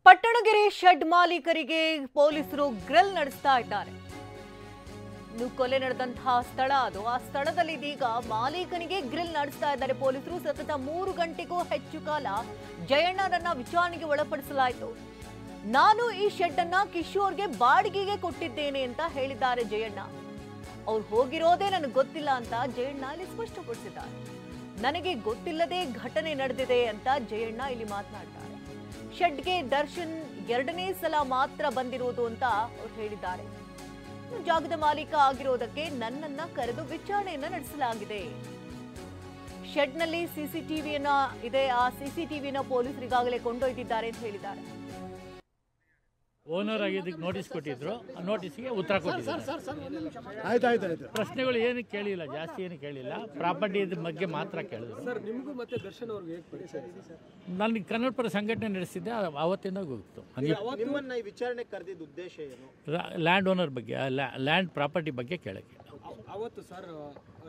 Pattanagere shed ಮಾಲೀಕರಿಗೆ ಪೊಲೀಸರು grill ನಡೆಸ್ತಾ ಇದ್ದಾರೆ. ಕೊಲೆ ನಡೆದಂತಹ ಸ್ಥಳ ಅದು. ಆ ಸ್ಥಳದಲ್ಲಿ ಇದೀಗ ಮಾಲೀಕನಿಗೆ ಗ್ರಿಲ್ ನಡೆಸ್ತಾ ಇದ್ದಾರೆ ಪೊಲೀಸರು. ಸತತ 3 ಗಂಟೆಗೂ ಹೆಚ್ಚು ಕಾಲ ಜಯಣ್ಣನನ್ನ ವಿಚಾರಣೆಗೆ ಒಳಪಡಿಸಲಾಯಿತು. ನಾನು ಈ ಶೆಡ್ ಅನ್ನ ಕಿಶೋರ್ಗೆ ಬಾಡಿಗೆಗೆ ಕೊಟ್ಟಿದ್ದೇನೆ ಅಂತ ಹೇಳಿದ್ದಾರೆ ಜಯಣ್ಣ. ಅವ್ರು ಹೋಗಿರೋದೇ ನನಗೆ ಗೊತ್ತಿಲ್ಲ ಅಂತ ಜಯಣ್ಣ ಇಲ್ಲಿ ಸ್ಪಷ್ಟಪಡಿಸಿದ್ದಾರೆ. ನನಗೆ ಗೊತ್ತಿಲ್ಲದೆ ಘಟನೆ ನಡೆದಿದೆ ಅಂತ ಜಯಣ್ಣ ಇಲ್ಲಿ ಮಾತನಾಡ್ತಾರೆ. ಶೆಡ್ಗೆ ದರ್ಶನ್ 2ನೇ ಸಲ ಮಾತ್ರ ಬಂದಿರೋದು ಅಂತ ಅವ್ರು ಹೇಳಿದ್ದಾರೆ. ಜಾಗದ ಮಾಲೀಕ ಆಗಿರೋದಕ್ಕೆ ನನ್ನನ್ನ ಕರೆದು ವಿಚಾರಣೆಯನ್ನ ನಡೆಸಲಾಗಿದೆ. ಶೆಡ್ನಲ್ಲಿ ಸಿಸಿಟಿವಿಯನ್ನ ಇದೆ. ಆ ಸಿಸಿಟಿವಿನ ಪೊಲೀಸರಿಗಾಗಲೇ ಕೊಂಡೊಯ್ದಿದ್ದಾರೆ ಅಂತ ಹೇಳಿದ್ದಾರೆ. ಓನರ್ ಆಗಿದ್ದಕ್ಕೆ ನೋಟಿಸ್ ಕೊಟ್ಟಿದ್ರು. ಆ ನೋಟಿಸ್ಗೆ ಉತ್ತರ ಕೊಟ್ಟಿದ್ದಾರೆ. ಪ್ರಶ್ನೆಗಳು ಏನು ಕೇಳಿಲ್ಲ, ಜಾಸ್ತಿ ಏನು ಕೇಳಿಲ್ಲ. ಪ್ರಾಪರ್ಟಿ ಬಗ್ಗೆ ಮಾತ್ರ ಕೇಳಿದ್ರು. ನಾನು ಕನ್ನಡಪರ ಸಂಘಟನೆ ನಡೆಸಿದ್ದೆ, ಅವತ್ತಿಂದ ಗೊತ್ತು. ವಿಚಾರಣೆ ಕರೆದಿದ್ದ ಉದ್ದೇಶ ಏನು? ಲ್ಯಾಂಡ್ ಓನರ್ ಬಗ್ಗೆ, ಲ್ಯಾಂಡ್ ಪ್ರಾಪರ್ಟಿ ಬಗ್ಗೆ ಕೇಳಕ್ಕೆ. ಅವತ್ತು ಸರ್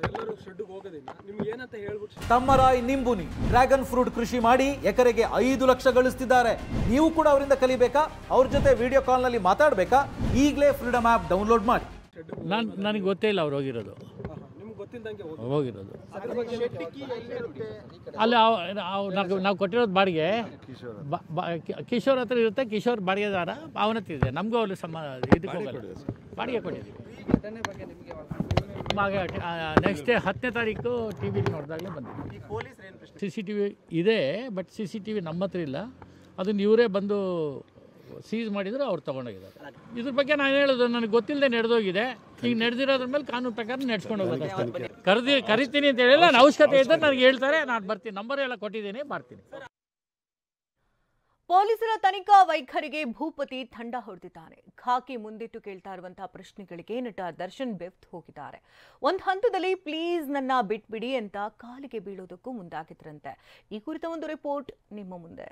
ಎಲ್ಲರೂ ಶೆಡ್ಗೆ ಹೋಗೋದಿಲ್ಲ, ನಿಮ್ಗೆ ಏನಂತ ಹೇಳ್ಬಿಟ್ಟು ತಮ್ಮರಾಯ್ ನಿಂಬುನಿ ಡ್ರ್ಯಾಗನ್ ಫ್ರೂಟ್ ಕೃಷಿ ಮಾಡಿ ಎಕರೆಗೆ 5 ಲಕ್ಷ ಗಳಿಸ್ತಿದ್ದಾರೆ. ನೀವು ಕೂಡ ಅವರಿಂದ ಕಲಿಬೇಕಾ? ಅವ್ರ ಜೊತೆ ವಿಡಿಯೋ ಕಾಲ್ನಲ್ಲಿ ಮಾತಾಡಬೇಕಾ? ಈಗಲೇ ಫ್ರೀಡಮ್ ಆ್ಯಪ್ ಡೌನ್ಲೋಡ್ ಮಾಡಿ. ನನಗೆ ಗೊತ್ತೇ ಇಲ್ಲ ಅವ್ರು ಹೋಗಿರೋದು. ಅಲ್ಲಿ ನಾವು ಕೊಟ್ಟಿರೋದು ಬಾಡಿಗೆ ಕಿಶೋರ್ ಹತ್ರ ಇರುತ್ತೆ. ಕಿಶೋರ್ ಬಾಡಿಗೆದಾರ, ಅವನ ಹತ್ರ ಇದೆ. ನಮಗೂ ಅವ್ರಿಗೆ ಇದಕ್ಕೆ ಹೋಗಲ್ಲ, ಬಾಡಿಗೆ ಕೊಟ್ಟಿದ್ದೀವಿ. ನೆಕ್ಸ್ಟ್ ಡೇ 10ನೇ ತಾರೀಕು ಟಿವಿ ನೋಡಿದಾಗಲೇ ಬಂದಿದೆ. CCTV ಇದೆ, ಬಟ್ CCTV ನಮ್ಮ ಹತ್ರ ಇಲ್ಲ. ಅದನ್ನು ಇವರೇ ಬಂದು ಸೀಸ್ ಮಾಡಿದ್ರು, ಅವ್ರು ತೊಗೊಂಡೋಗಿದ್ದಾರೆ. ಇದ್ರ ಬಗ್ಗೆ ನಾನು ಹೇಳೋದು ನನಗೆ ಗೊತ್ತಿಲ್ಲದೆ ನಡೆದೋಗಿದೆ. ಈಗ ನಡೆದಿರೋದ್ರ ಮೇಲೆ ಕಾನೂನು ಪ್ರಕಾರ ನಡೆಸ್ಕೊಂಡು ಹೋಗೋದು. ಕರಿತೀನಿ ಅಂತ ಹೇಳಿಲ್ಲ. ನಾನು ಅವಶ್ಯಕತೆ ಇದ್ದರೆ ನನಗೆ ಹೇಳ್ತಾರೆ, ನಾನು ಬರ್ತೀನಿ. ನಂಬರ್ ಎಲ್ಲ ಕೊಟ್ಟಿದ್ದೀನಿ, ಬರ್ತೀನಿ. ಪೊಲೀಸರ ತನಿಖಾ ವೈಖರಿಗೆ ಭೂಪತಿ ತಂಡ ಹೊಡೆದಿದ್ದಾನೆ. ಖಾಕಿ ಮುಂದಿಟ್ಟು ಕೇಳ್ತಾ ಇರುವಂತಹ ಪ್ರಶ್ನೆಗಳಿಗೆ ನಟ ದರ್ಶನ್ ಬೆವ್ತು ಹೋಗಿದ್ದಾರೆ. ಒಂದು ಹಂತದಲ್ಲಿ ಪ್ಲೀಸ್ ನನ್ನ ಬಿಟ್ಬಿಡಿ ಅಂತ ಕಾಲಿಗೆ ಬೀಳೋದಕ್ಕೂ ಮುಂದಾಗಿದ್ರಂತೆ. ಈ ಕುರಿತ ಒಂದು ರಿಪೋರ್ಟ್ ನಿಮ್ಮ ಮುಂದೆ.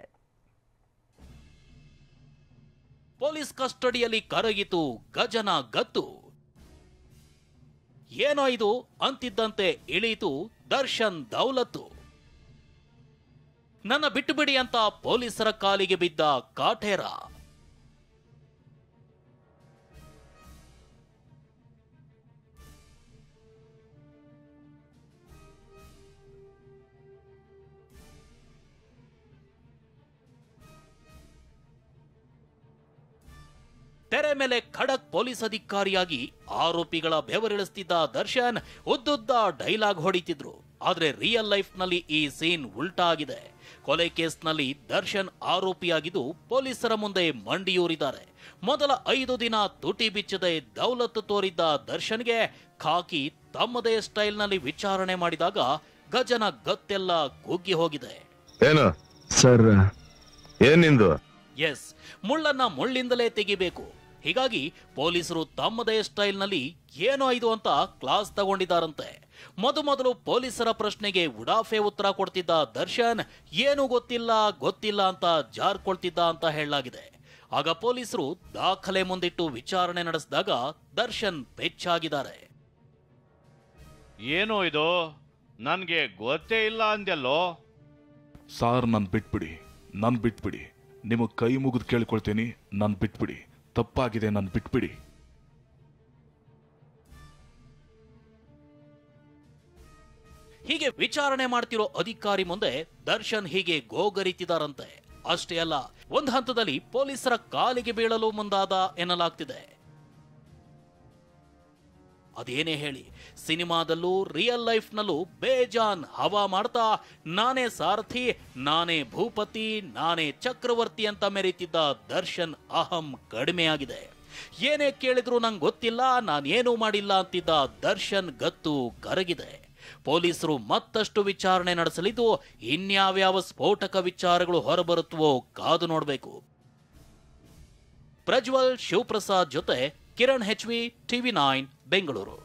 ಪೊಲೀಸ್ ಕಸ್ಟಡಿಯಲ್ಲಿ ಕರಗಿತು ಗಜನ ಗತ್ತು. ಏನೋ ಇದು ಅಂತಿದ್ದಂತೆ ಇಳಿಯಿತು ದರ್ಶನ್ ದೌಲತ್ತು. ನನ್ನ ಬಿಟ್ಟುಬಿಡಿ ಅಂತ ಪೊಲೀಸರ ಕಾಲಿಗೆ ಬಿದ್ದ ಕಾಟೇರ. ತೆರೆ ಮೇಲೆ ಖಡಕ್ ಪೊಲೀಸ್ ಅಧಿಕಾರಿಯಾಗಿ ಆರೋಪಿಗಳ ಬೆವರಿಳಿಸ್ತಿದ್ದ ದರ್ಶನ್ ಉದ್ದುದ್ದ ಡೈಲಾಗ್ ಹೊಡಿತಿದ್ರು. ಆದ್ರೆ ರಿಯಲ್ ಲೈಫ್ ನಲ್ಲಿ ಈ ಸೀನ್ ಉಲ್ಟಾ ಆಗಿದೆ. ಕೊಲೆ ಕೇಸ್ನಲ್ಲಿ ದರ್ಶನ್ ಆರೋಪಿಯಾಗಿದ್ದು ಪೊಲೀಸರ ಮುಂದೆ ಮಂಡಿಯೂರಿದ್ದಾರೆ. ಮೊದಲ 5 ದಿನ ತುಟಿ ಬಿಚ್ಚದೆ ದೌಲತ್ತು ತೋರಿದ್ದ ದರ್ಶನ್ಗೆ ಖಾಕಿ ತಮ್ಮದೇ ಸ್ಟೈಲ್ ನಲ್ಲಿ ವಿಚಾರಣೆ ಮಾಡಿದಾಗ ಗಜನ ಗತ್ತೆಲ್ಲ ಕುಗ್ಗಿ ಹೋಗಿದೆ. ಏನು ಸರ್ ಏನಿಂದು? ಎಸ್, ಮುಳ್ಳನ್ನ ಮುಳ್ಳಿಂದಲೇ ತೆಗಿಬೇಕು. ಹೀಗಾಗಿ ಪೊಲೀಸರು ತಮ್ಮದೇ ಸ್ಟೈಲ್ ನಲ್ಲಿ ಏನೋ ಇದು ಅಂತ ಕ್ಲಾಸ್ ತಗೊಂಡಿದ್ದಾರಂತೆ. ಮೊದಲು ಪೊಲೀಸರ ಪ್ರಶ್ನೆಗೆ ಉಡಾಫೆ ಉತ್ತರ ಕೊಡ್ತಿದ್ದ ದರ್ಶನ್ ಏನು ಗೊತ್ತಿಲ್ಲ ಅಂತ ಜಾರ್ಕೊಳ್ತಿದ್ದ ಅಂತ ಹೇಳಲಾಗಿದೆ. ಆಗ ಪೊಲೀಸರು ದಾಖಲೆ ಮುಂದಿಟ್ಟು ವಿಚಾರಣೆ ನಡೆಸಿದಾಗ ದರ್ಶನ್ ಬೆಚ್ಚಾಗಿದ್ದಾರೆ. ಏನೋ ಇದು, ನನ್ಗೆ ಗೊತ್ತೇ ಇಲ್ಲ ಅಂದ್ಯಲ್ಲೋ. ಸಾರ್ ನನ್ ಬಿಟ್ಬಿಡಿ, ನಿಮಗ್ ಕೈ ಮುಗಿದು ಕೇಳ್ಕೊಳ್ತೀನಿ, ನನ್ ಬಿಟ್ಬಿಡಿ, ತಪ್ಪಾಗಿದೆ, ನನ್ ಬಿಟ್ಬಿಡಿ. ಹೀಗೆ ವಿಚಾರಣೆ ಮಾಡ್ತಿರೋ ಅಧಿಕಾರಿ ಮುಂದೆ ದರ್ಶನ್ ಹೀಗೆ ಗೋಗರಿತಿದಾರಂತೆ. ಅಷ್ಟೇ ಅಲ್ಲ, ಒಂದು ಹಂತದಲ್ಲಿ ಪೊಲೀಸರ ಕಾಲಿಗೆ ಬೀಳಲು ಮುಂದಾದ ಎನ್ನಲಾಗ್ತಿದೆ. ಅದೇನೇ ಹೇಳಿ, ಸಿನಿಮಾದಲ್ಲೂ ರಿಯಲ್ ಲೈಫ್ ನಲ್ಲೂ ಬೇಜಾನ್ ಹವಾ ಮಾಡ್ತಾ ನಾನೇ ಸಾರಥಿ, ನಾನೇ ಭೂಪತಿ, ನಾನೇ ಚಕ್ರವರ್ತಿ ಅಂತ ಮೆರೀತಿದ್ದ ದರ್ಶನ್ ಅಹಂ ಕಡಿಮೆಯಾಗಿದೆ. ಏನೇ ಕೇಳಿದ್ರು ನಂಗೆ ಗೊತ್ತಿಲ್ಲ, ನಾನೇನೂ ಮಾಡಿಲ್ಲ ಅಂತಿದ್ದ ದರ್ಶನ್ ಗತ್ತು ಕರಗಿದೆ. ಪೊಲೀಸರು ಮತ್ತಷ್ಟು ವಿಚಾರಣೆ ನಡೆಸಲಿದ್ದು ಇನ್ಯಾವ್ಯಾವ ಸ್ಫೋಟಕ ವಿಚಾರಗಳು ಹೊರಬರುತ್ತವೋ ಕಾದು ನೋಡಬೇಕು. ಪ್ರಜ್ವಲ್ ಶಿವಪ್ರಸಾದ್ ಜೊತೆ ಕಿರಣ್ HV, TV9 ಬೆಂಗಳೂರು.